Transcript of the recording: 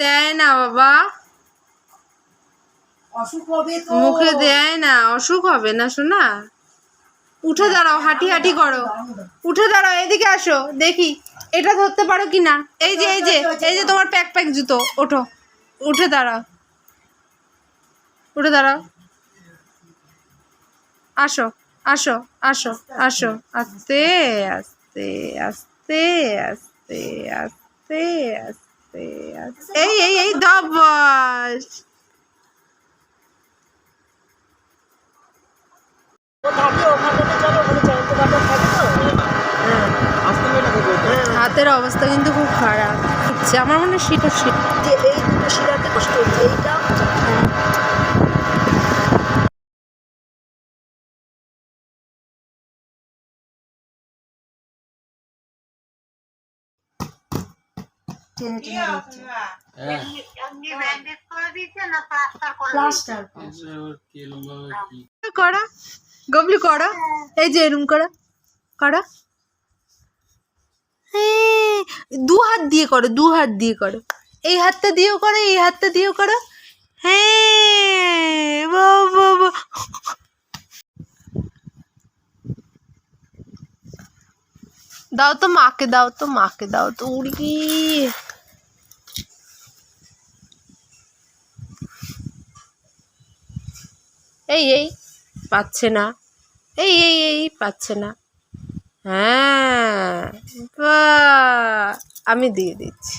দেয় না বাবা, অসুখ হবে তো। মুখে দেয় না, অসুখ হবে না শোনা। উঠে দাঁড়াও, হাঁটি হাঁটি করো, উঠে দাঁড়াও, এদিকে আসো দেখি এটা ধরতে পারো কি না। এই যে এই যে এই যে তোমার প্যাক প্যাক জুতো, ওঠো, উঠে দাঁড়াও, উঠে দাঁড়াও, আসো আসো আসো আসো, আস্তে আস্তে আস্তে আস্তে আস্তে আস্তে আস্তে, এই এই এই দাবাস। হাতের অবস্থা কিন্তু খুব খারাপ হচ্ছে আমার, মনে হয় শীত শীত। এই দুটো শিরাতে কষ্ট হচ্ছে, এইটা টেনে টেনে দিচ্ছে। প্লাস্টার করা গবলি করা, এই যে এরম করা করা, দু হাত দিয়ে করো, দু হাত দিয়ে করো, এই হাতটা দিয়েও করো, এই হাতটা দিয়েও করো। হ্যাঁ বাবা, দাও তো মাকে, দাও তো মাকে, দাও তো উড়ি। এই এই পাচ্ছে না, এই এই এই পাচ্ছে না। হ্যাঁ, আমি দিয়ে দিচ্ছি।